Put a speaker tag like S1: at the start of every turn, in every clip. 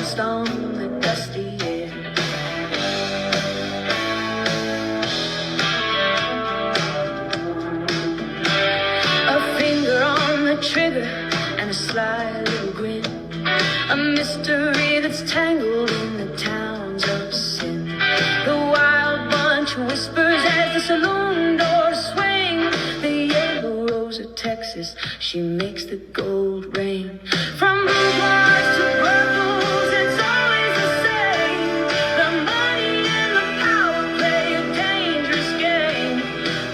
S1: lost on the dusty air. A finger on the trigger and a sly little grin, a mystery that's tangled in the towns of sin. The wild bunch whispers as the saloon doors swing. The yellow rose of Texas, she makes the gold rain. From Boudoirs to Brothels, it's always the same. The money and the power play a dangerous game.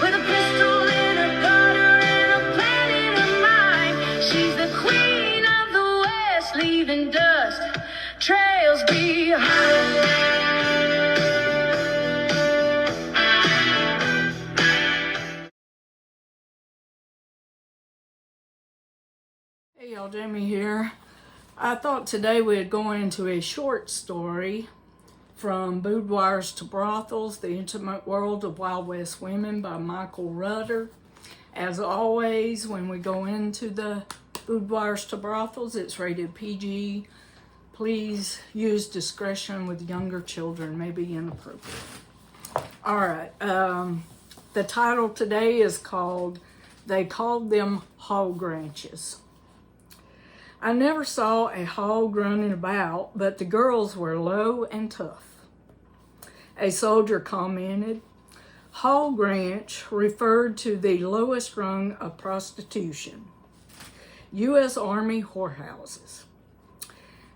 S1: With a pistol in her gutter and a plan in her mind, she's the queen of the West, leaving dust trails behind.
S2: Hey y'all, Jamie here. I thought today we'd go into a short story from Boudoirs to Brothels, The Intimate World of Wild West Women by Michael Rutter. As always, when we go into the Boudoirs to Brothels, it's rated PG. Please use discretion with younger children, may be inappropriate. Alright, the title today is called, They Called Them Hog Ranches. I never saw a hog running about, but the girls were low and tough. A soldier commented, hog ranch referred to the lowest rung of prostitution. U.S. Army whorehouses.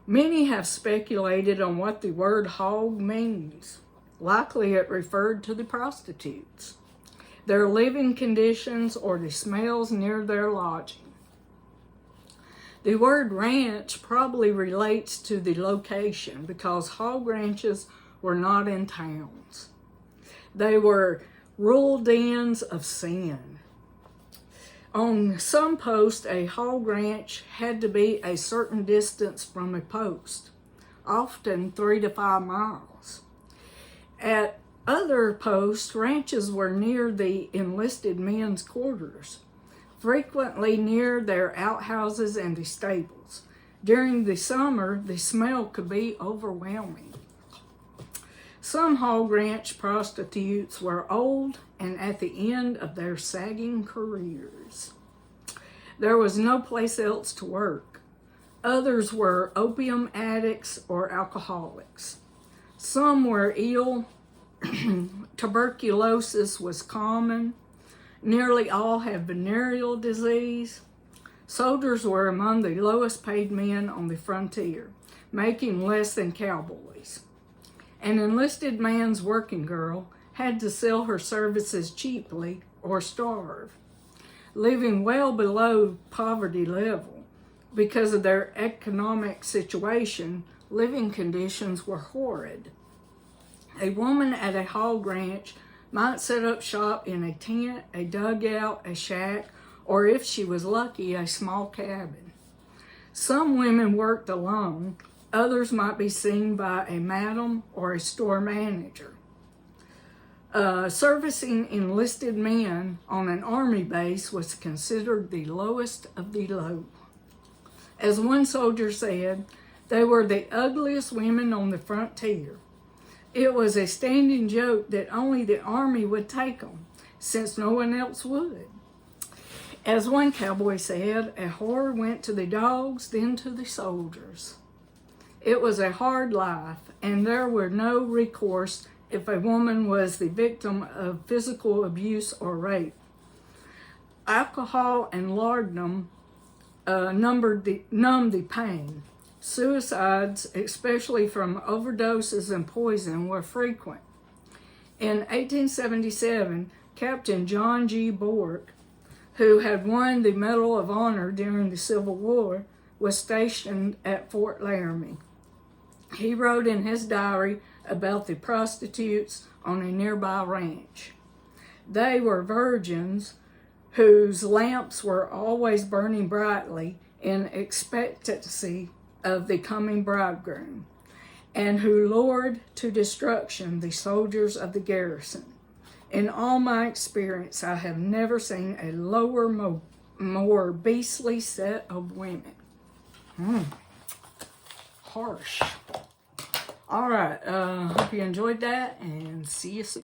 S2: Many have speculated on what the word hog means. Likely it referred to the prostitutes, their living conditions, or the smells near their lodging. The word ranch probably relates to the location because hog ranches were not in towns. They were rural dens of sin. On some posts, a hog ranch had to be a certain distance from a post, often 3 to 5 miles. At other posts, ranches were near the enlisted men's quarters, frequently near their outhouses and the stables. During the summer, the smell could be overwhelming. Some hog ranch prostitutes were old and at the end of their sagging careers. There was no place else to work. Others were opium addicts or alcoholics. Some were ill. Tuberculosis was common. Nearly all had venereal disease. Soldiers were among the lowest paid men on the frontier, making less than cowboys. An enlisted man's working girl had to sell her services cheaply or starve, living well below poverty level. Because of their economic situation, living conditions were horrid. A woman at a hog ranch might set up shop in a tent, a dugout, a shack, or if she was lucky, a small cabin. Some women worked alone. Others might be seen by a madam or a store manager. Servicing enlisted men on an army base was considered the lowest of the low. As one soldier said, they were the ugliest women on the frontier. It was a standing joke that only the army would take them, since no one else would. As one cowboy said, a whore went to the dogs, then to the soldiers. It was a hard life, and there were no recourse if a woman was the victim of physical abuse or rape. Alcohol and laudanum numbed the pain. Suicides, especially from overdoses and poison, were frequent. In 1877, Captain John G. Bork, who had won the Medal of Honor during the Civil War, was stationed at Fort Laramie. He wrote in his diary about the prostitutes on a nearby ranch. They were virgins whose lamps were always burning brightly in expectancy of the coming bridegroom, and who lured to destruction the soldiers of the garrison. In all my experience, I have never seen a lower, more beastly set of women. Harsh. All right, hope you enjoyed that, and see you soon.